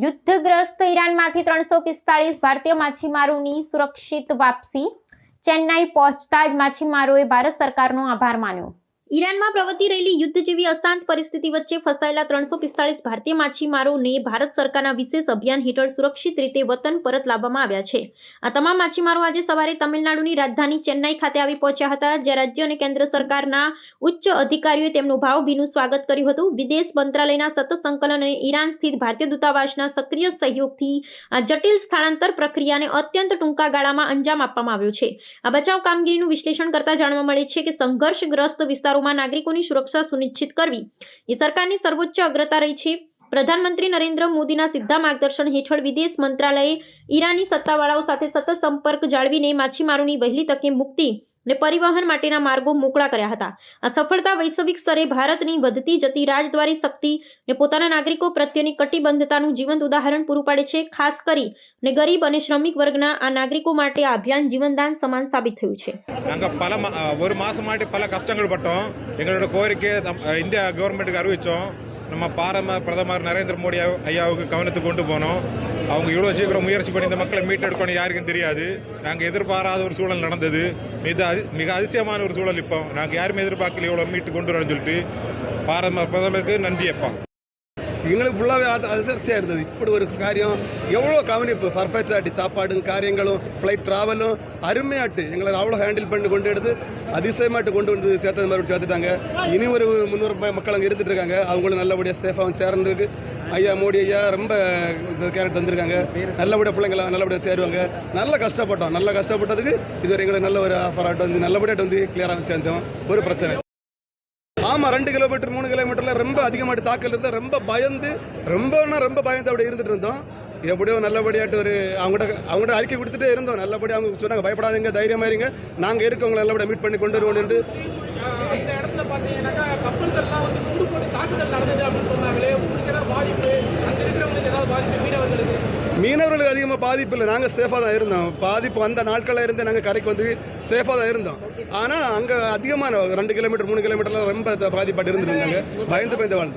યુદ્ધગ્રસ્ત ઈરાનમાંથી 345 ભારતીય માછીમારોની સુરક્ષિત વાપસી. ચેન્નાઈ પહોંચતા જ માછીમારોએ ભારત સરકારનો આભાર માન્યો. ઈરાનમાં પ્રવર્તી રહેલી યુદ્ધ જેવી અશાંત પરિસ્થિતિ વચ્ચે ફસાયેલા 345 ભારતીય માછીમારોને ભારત સરકારના વિશેષ અભિયાન હેઠળ સુરક્ષિત રીતે વતન પરત લાવવામાં આવ્યા છે. આ તમામ માછીમારો આજે સવારે તમિલનાડુની રાજધાની ચેન્નાઈ ખાતે આવી પહોંચ્યા હતા, જ્યાં રાજ્ય અને કેન્દ્ર સરકારના ઉચ્ચ અધિકારીઓએ તેમનું ભાવભીનું સ્વાગત કર્યું હતું. વિદેશ મંત્રાલયના સતત સંકલન અને ઈરાન સ્થિત ભારતીય દૂતાવાસના સક્રિય સહયોગથી આ જટિલ સ્થળાંતર પ્રક્રિયાને અત્યંત ટૂંકા ગાળામાં અંજામ આપવામાં આવ્યો છે. આ બચાવ કામગીરીનું વિશ્લેષણ કરતા જાણવા મળે છે કે સંઘર્ષગ્રસ્ત વિસ્તારોમાં નાગરિકોની સુરક્ષા સુનિશ્ચિત કરવી એ સરકારની સર્વોચ્ચ અગ્રતા રહી છે. પ્રધાનમંત્રી નરેન્દ્ર મોદીના સીધા માર્ગદર્શન હેઠળ વિદેશ મંત્રાલયે ઈરાની સત્તાવાળાઓ સાથે સતત સંપર્ક જાળવીને માછીમારોની વહેલી તકે મુક્તિ અને પરિવહન માટેના માર્ગો મોકળા કર્યા હતા. આ સફળતા વૈશ્વિક સ્તરે ભારતની વધતી જતી રાજદ્વારી શક્તિ અને પોતાના નાગરિકો પ્રત્યેની કટિબદ્ધતાનું જીવંત ઉદાહરણ પૂરું પાડે છે. ખાસ કરી અને ગરીબ અને શ્રમિક વર્ગના આ નાગરિકો માટે આ અભિયાન જીવનદાન સમાન સાબિત થયું છે. ஒரு மாசமாட்டி பல கஷ்டங்கள் பட்டோம். எங்களோட கோரிக்கையை இந்தியா கவர்மெண்ட்டுக்கு அறிவித்தோம். நம்ம பிரதமர் நரேந்திர மோடி ஐயாவுக்கு கவனத்துக்கு கொண்டு போனோம். அவங்க இவ்வளோ சீக்கிரம் முயற்சி பண்ணி இந்த மக்களை மீட்டெடுக்கணும் யாருக்கும் தெரியாது. நாங்கள் எதிர்பாராத ஒரு சூழல் நடந்தது. மிக அதிசயமான ஒரு சூழல். இப்போ நாங்கள் யாருமே எதிர்பார்க்கல இவ்வளோ மீட்டு கொண்டு வரோன்னு சொல்லிட்டு பிரதமருக்கு நன்றி அப்பா. எங்களுக்கு ஃபுல்லாகவே அதிர்ச்சியாக இருந்தது. இப்படி ஒரு காரியம் எவ்வளோ கவனிப்பு பர்ஃபெக்டாட்டி சாப்பாடும் காரியங்களும் ஃப்ளைட் ட்ராவலும் அருமையாட்டு எங்களை அவ்வளோ ஹேண்டில் பண்ணி கொண்டு எடுத்து அதிசயமாட்டு கொண்டு வந்து சேர்த்தது மாதிரி சேர்த்துட்டாங்க. இனி ஒரு 300 மக்கள் அங்கே இருந்துட்டு இருக்காங்க. அவங்களும் நல்லபடியாக சேஃபாக சேர்ந்ததுக்கு ஐயா மோடி ஐயா ரொம்ப கேரக்டர் தந்திருக்காங்க. நல்லபடியாக பிள்ளைங்களா நல்லபடியாக சேருவாங்க. நல்லா கஷ்டப்பட்டதுக்கு இதுவரை எங்களுக்கு நல்ல ஒரு ஆஃபராட்டு வந்து நல்லபடியாக வந்து கிளியராக சேர்ந்தோம். ஒரு பிரச்சனை ஆமாம் 2 கிலோமீட்டர் 3 கிலோமீட்டரில் ரொம்ப அதிகமாட்டு தாக்கல் இருந்தால் ரொம்ப பயந்து அப்படி இருந்துட்டு இருந்தோம். எப்படியோ நல்லபடியாட்டு ஒரு அவங்கள்ட்ட அறிக்கை கொடுத்துட்டே இருந்தோம். நல்லபடியாக அவங்க சொன்னாங்க பயப்படாதீங்க, தைரியமாக இருங்க, நாங்கள் இருக்கவங்களை நல்லபடியாக மீட் பண்ணி கொண்டு வருவோம் என்று. இந்த இடத்துல பார்த்தீங்கன்னாக்கா கப்பல்கள்லாம் வந்து குண்டு போட்டு தாக்குதல் நடந்தது அப்படின்னு சொன்னாங்களே, உங்களுக்கு ஏதாவது பாதிப்பு, அங்கே இருக்கிறவங்களுக்கு ஏதாவது பாதிப்பு மீனவர்களுக்கு அதிகமாக பாதிப்பு இல்லை. நாங்கள் சேஃபாக தான் இருந்தோம். பாதிப்பு அந்த நாட்களில் இருந்து நாங்கள் கரைக்கு வந்து சேஃபாக தான் இருந்தோம். ஆனால் அங்கே அதிகமான 2 கிலோமீட்டர் 3 கிலோமீட்டரில் ரொம்ப பாதிப்பாட்டு இருந்துருந்தாங்க. பயந்து வாழ்ந்தோம்.